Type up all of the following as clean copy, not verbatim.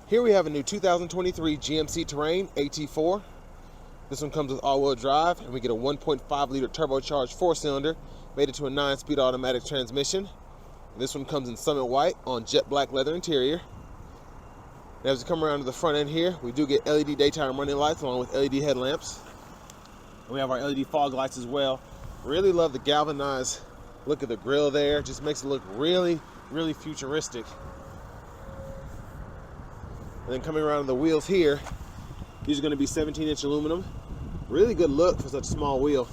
Here we have a new 2023 GMC Terrain AT4. This one comes with all-wheel drive, and we get a 1.5-liter turbocharged 4-cylinder made into a 9-speed automatic transmission. And this one comes in Summit White on jet black leather interior. And as we come around to the front end here, we do get LED daytime running lights along with LED headlamps. And we have our LED fog lights as well. Really love the galvanized look of the grille there. Just makes it look really, really futuristic. And then coming around to the wheels here, these are going to be 17-inch aluminum. Really good look for such a small wheel.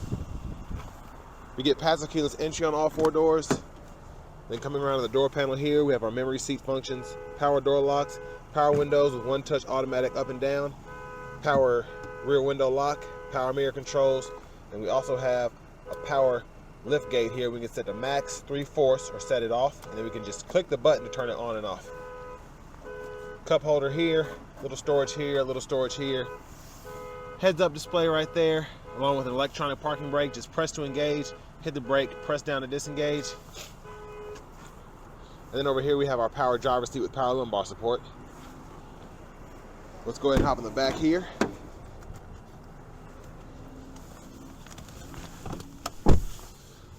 We get passive keyless entry on all 4 doors. Then coming around to the door panel here, we have our memory seat functions, power door locks, power windows with 1-touch automatic up and down, power rear window lock, power mirror controls, and we also have a power lift gate here. We can set the max, 3/4, or set it off, and then we can just click the button to turn it on and off. Cup holder here, little storage here, little storage here. Heads up display right there, along with an electronic parking brake. Just press to engage, hit the brake, press down to disengage. And then over here we have our power driver's seat with power lumbar support. Let's go ahead and hop in the back here.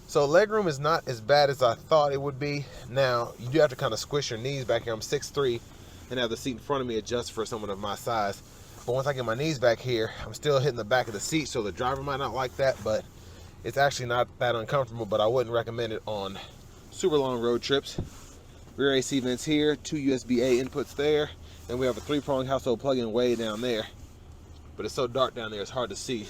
So legroom is not as bad as I thought it would be. Now, you do have to kind of squish your knees back here. I'm 6'3", and have the seat in front of me adjust for someone of my size. But once I get my knees back here, I'm still hitting the back of the seat, so the driver might not like that, but it's actually not that uncomfortable, but I wouldn't recommend it on super long road trips. Rear AC vents here, 2 USB-A inputs there, and we have a 3-prong household plug-in way down there. But it's so dark down there, it's hard to see.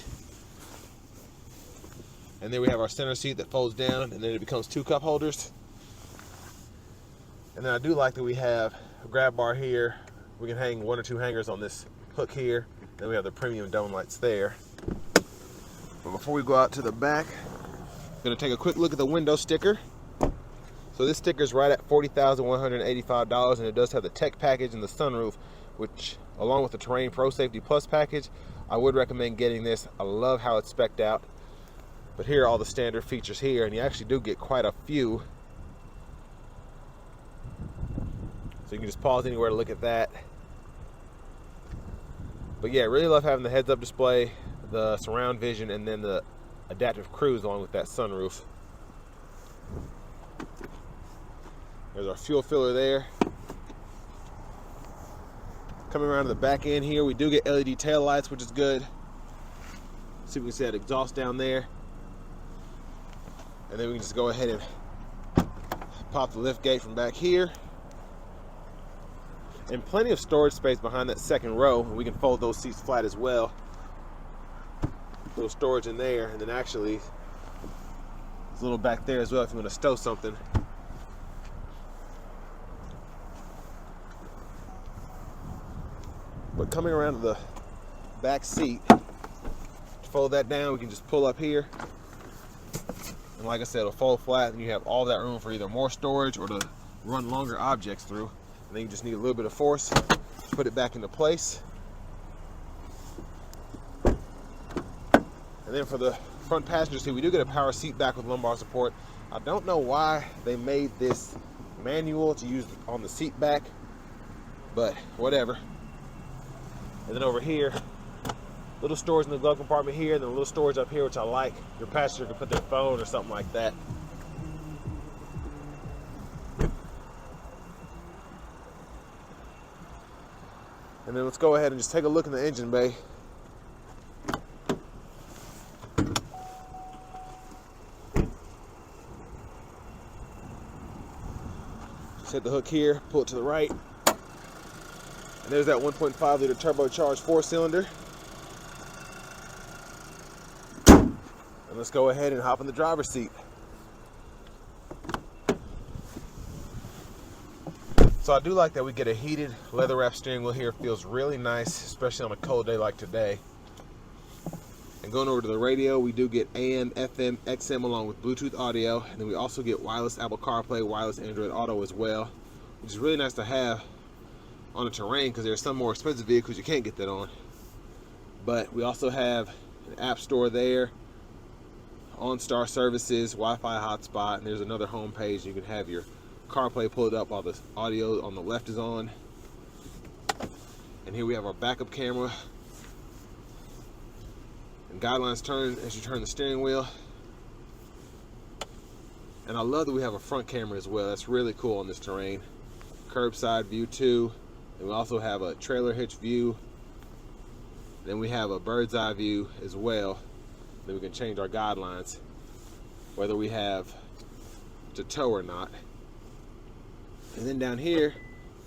And then we have our center seat that folds down, and then it becomes 2 cup holders. And then I do like that we have a grab bar here. We can hang 1 or 2 hangers on this hook here. Then we have the premium dome lights there. But before we go out to the back, I'm going to take a quick look at the window sticker. So this sticker is right at $40,185, and it does have the tech package and the sunroof, which, along with the Terrain Pro Safety Plus package, I would recommend getting this. I love how it's spec'd out. But here are all the standard features here, and you actually do get quite a few. So you can just pause anywhere to look at that. But yeah, really love having the heads-up display, the surround vision, and then the adaptive cruise along with that sunroof. There's our fuel filler there. Coming around to the back end here, we do get LED tail lights, which is good. See if we can see that exhaust down there. And then we can just go ahead and pop the lift gate from back here. And plenty of storage space behind that second row. We can fold those seats flat as well. Little storage in there, and then actually there's a little back there as well if you want to stow something. But coming around to the back seat, to fold that down, we can just pull up here. And like I said, it'll fold flat, and you have all that room for either more storage or to run longer objects through. And then you just need a little bit of force to put it back into place. And then for the front passenger seat, we do get a power seat back with lumbar support. I don't know why they made this manual to use on the seat back, but whatever. And then over here, little storage in the glove compartment here, and then a little storage up here, which I like. Your passenger can put their phone or something like that. And then let's go ahead and just take a look in the engine bay. Just hit the hook here, pull it to the right. And there's that 1.5-liter turbocharged 4-cylinder. And let's go ahead and hop in the driver's seat. So I do like that we get a heated leather wrapped steering wheel here. It feels really nice, especially on a cold day like today. And going over to the radio, we do get AM, FM, XM along with Bluetooth audio. And then we also get wireless Apple CarPlay, wireless Android Auto as well, which is really nice to have on a Terrain because there's some more expensive vehicles you can't get that on. But we also have an app store there, OnStar services, Wi-Fi hotspot, and there's another home page. You can have your CarPlay pulled up while the audio on the left is on. And here we have our backup camera. And guidelines turn as you turn the steering wheel. And I love that we have a front camera as well. That's really cool on this Terrain. Curbside view too. And we also have a trailer hitch view. Then we have a bird's eye view as well. Then we can change our guidelines, whether we have to tow or not. And then down here,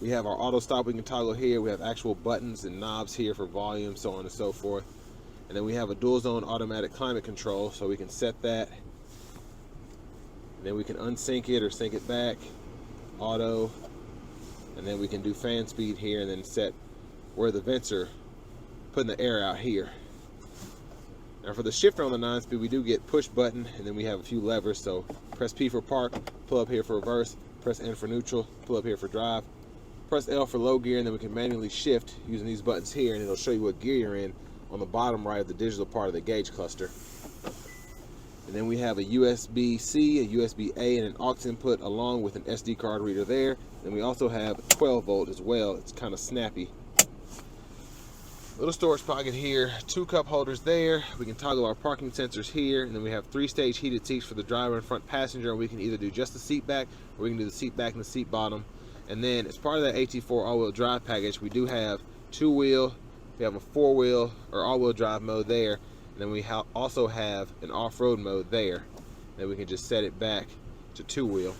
we have our auto stop we can toggle here. We have actual buttons and knobs here for volume, so on and so forth. And then we have a dual zone automatic climate control, so we can set that. And then we can unsync it or sync it back, auto. And then we can do fan speed here and then set where the vents are putting the air out here. Now for the shifter on the 9-speed, we do get push button, and then we have a few levers. So press P for park, pull up here for reverse, press N for neutral, pull up here for drive, press L for low gear, and then we can manually shift using these buttons here, and it'll show you what gear you're in on the bottom right of the digital part of the gauge cluster. And then we have a USB-C, a USB-A, and an aux input along with an SD card reader there. And we also have 12 volt as well. It's kind of snappy. Little storage pocket here, 2 cup holders there. We can toggle our parking sensors here, and then we have 3-stage heated seats for the driver and front passenger, and we can either do just the seat back or we can do the seat back and the seat bottom. And then as part of that AT4 all-wheel drive package, we do have 2-wheel, we have a 4-wheel or all-wheel drive mode there, and then we also have an off-road mode there. Then we can just set it back to 2-wheel.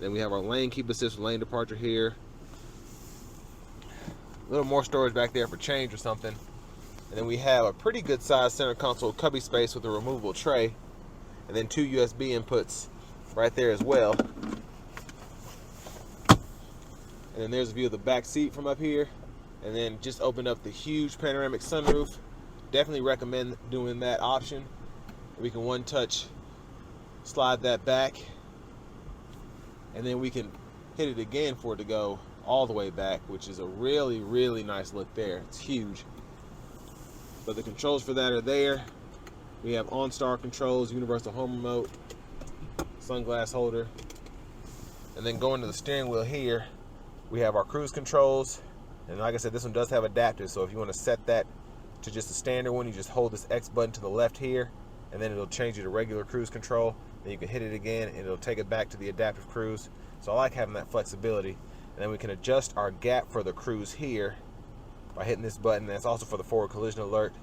Then we have our lane keep assist with lane departure here. A little more storage back there for change or something. And then we have a pretty good sized center console cubby space with a removable tray. And then 2 USB inputs right there as well. And then there's a view of the back seat from up here. And then just opened up the huge panoramic sunroof. Definitely recommend doing that option. We can one-touch slide that back. And then we can hit it again for it to go all the way back, which is a really, really nice look there. It's huge. But the controls for that are there. We have OnStar controls, universal home remote, sunglass holder. And then going to the steering wheel here, we have our cruise controls. And like I said, this one does have adapters, so if you want to set that to just a standard one, you just hold this X button to the left here, and then it'll change you to regular cruise control. Then you can hit it again, and it'll take it back to the adaptive cruise. So I like having that flexibility. And then we can adjust our gap for the cruise here by hitting this button. That's also for the forward collision alert.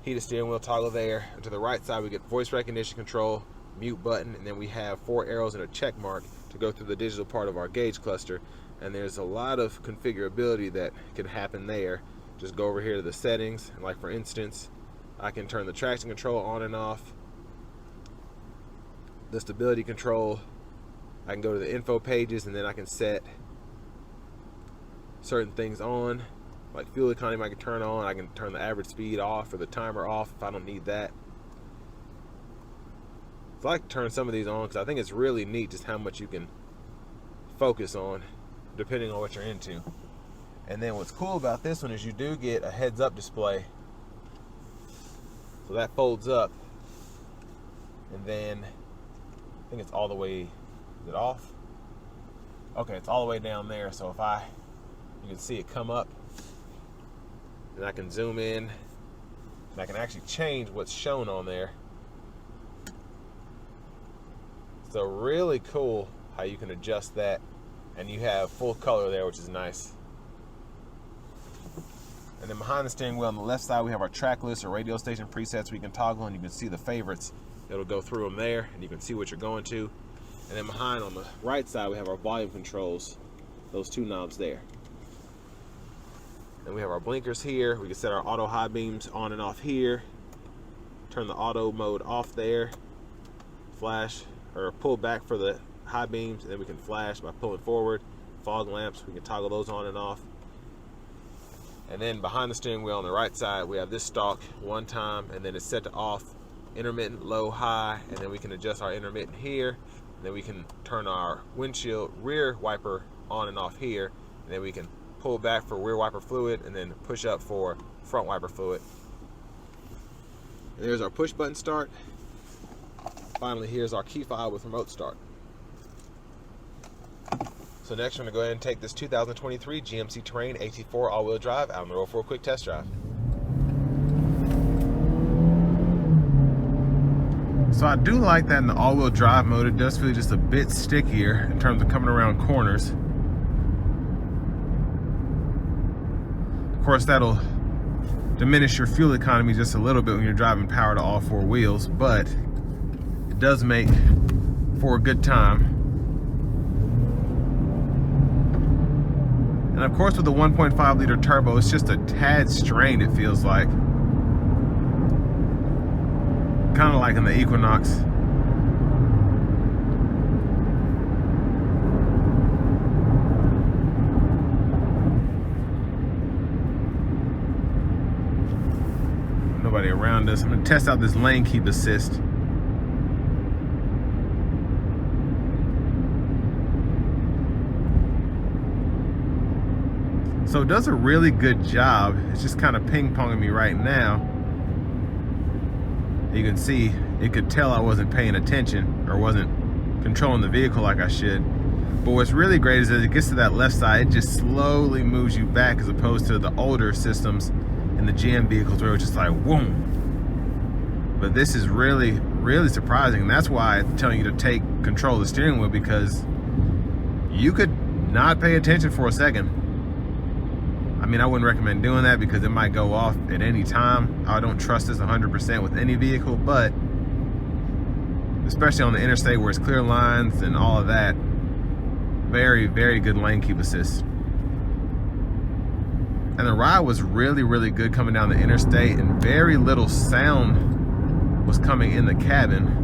Heated steering wheel toggle there. And to the right side, we get voice recognition control, mute button, and then we have 4 arrows and a check mark to go through the digital part of our gauge cluster. And there's a lot of configurability that can happen there. Just go over here to the settings, and like for instance, I can turn the traction control on and off, the stability control. I can go to the info pages, and then I can set certain things on, like fuel economy I can turn on. I can turn the average speed off or the timer off if I don't need that. So I like to turn some of these on because I think it's really neat just how much you can focus on depending on what you're into. And then what's cool about this one is you do get a heads-up display. So that folds up, and then I think it's all the way, is it off? Okay, it's all the way down there. So if you can see it come up, and I can zoom in, and I can actually change what's shown on there. So really cool how you can adjust that, and you have full color there, which is nice. And then behind the steering wheel on the left side, we have our track list or radio station presets we can toggle, and you can see the favorites. It'll go through them there, and you can see what you're going to. And then behind on the right side, we have our volume controls, those 2 knobs there. Then we have our blinkers here. We can set our auto high beams on and off here. Turn the auto mode off there. Flash or pull back for the high beams, and then we can flash by pulling forward. Fog lamps, we can toggle those on and off. And then behind the steering wheel on the right side, we have this stalk one time, and then it's set to off, intermittent, low, high, and then we can adjust our intermittent here. And then we can turn our windshield rear wiper on and off here, and then we can pull back for rear wiper fluid, and then push up for front wiper fluid. And there's our push button start. Finally, here's our key fob with remote start. So next we're gonna go ahead and take this 2023 GMC Terrain AT4 all-wheel drive out on the road for a quick test drive. So I do like that in the all-wheel drive mode. It does feel just a bit stickier in terms of coming around corners. Of course, that'll diminish your fuel economy just a little bit when you're driving power to all four wheels, but it does make for a good time. And of course, with the 1.5 liter turbo, it's just a tad strained, it feels like. Kind of like in the Equinox. Nobody around us. I'm gonna test out this lane keep assist. So it does a really good job. It's just kind of ping-ponging me right now. You can see, it could tell I wasn't paying attention or wasn't controlling the vehicle like I should. But what's really great is as it gets to that left side, it just slowly moves you back, as opposed to the older systems in the GM vehicles where it's just like, whoom. But this is really, really surprising. And that's why I'm telling you to take control of the steering wheel, because you could not pay attention for a second. I mean, I wouldn't recommend doing that because it might go off at any time. I don't trust this 100% with any vehicle, but especially on the interstate where it's clear lines and all of that, very, very good lane keep assist. And the ride was really, really good coming down the interstate, and very little sound was coming in the cabin.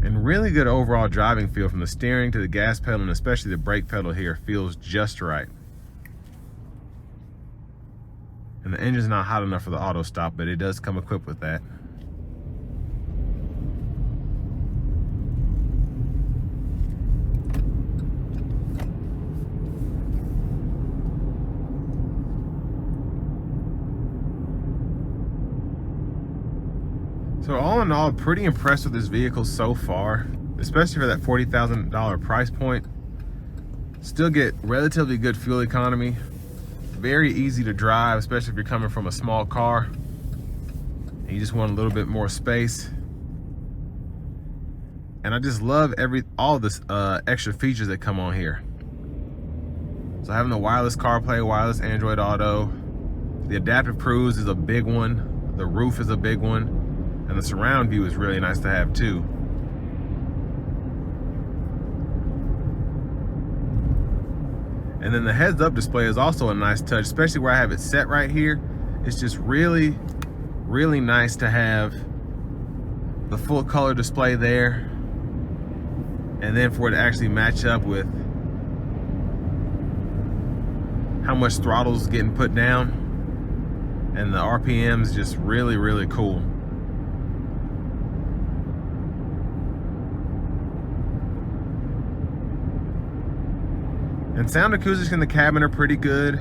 And really good overall driving feel from the steering to the gas pedal, and especially the brake pedal here feels just right. And the engine's not hot enough for the auto stop, but it does come equipped with that. So all in all, pretty impressed with this vehicle so far, especially for that $40,000 price point. Still get relatively good fuel economy. Very easy to drive, especially if you're coming from a small car and you just want a little bit more space. And I just love all this extra features that come on here. So having the wireless CarPlay, wireless Android Auto, the adaptive cruise is a big one. The roof is a big one. And the surround view is really nice to have too. And then the heads-up display is also a nice touch, especially where I have it set right here. It's just really, really nice to have the full color display there. And then for it to actually match up with how much throttle's getting put down. And the RPM's just really, really cool. And sound acoustics in the cabin are pretty good.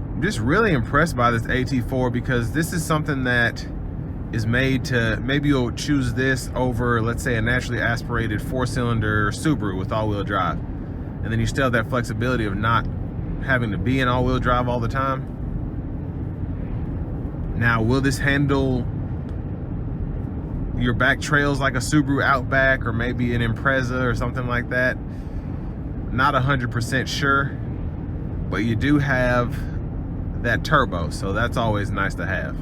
I'm just really impressed by this AT4, because this is something that is made to, maybe you'll choose this over, let's say, a naturally aspirated 4-cylinder Subaru with all-wheel drive. And then you still have that flexibility of not having to be in all-wheel drive all the time. Now, will this handle your back trails like a Subaru Outback or maybe an Impreza or something like that? Not 100% sure, but you do have that turbo, so that's always nice to have.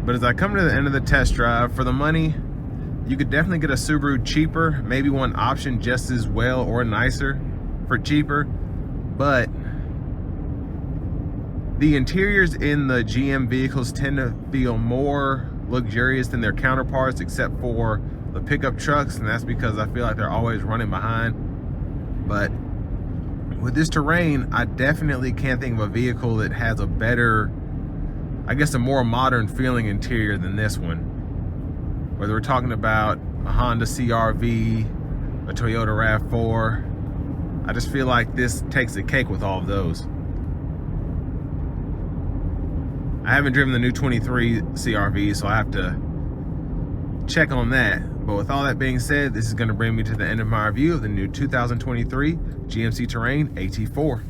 But as I come to the end of the test drive, for the money, you could definitely get a Subaru cheaper, maybe one option just as well or nicer for cheaper, but the interiors in the GM vehicles tend to feel more luxurious than their counterparts, except for the pickup trucks, and that's because I feel like they're always running behind. But with this Terrain, I definitely can't think of a vehicle that has a better, I guess, a more modern feeling interior than this one. Whether we're talking about a Honda CR-V, a Toyota RAV4, I just feel like this takes the cake with all of those. I haven't driven the new 23 CR-V, so I have to check on that. But with all that being said, this is going to bring me to the end of my review of the new 2023 GMC Terrain AT4.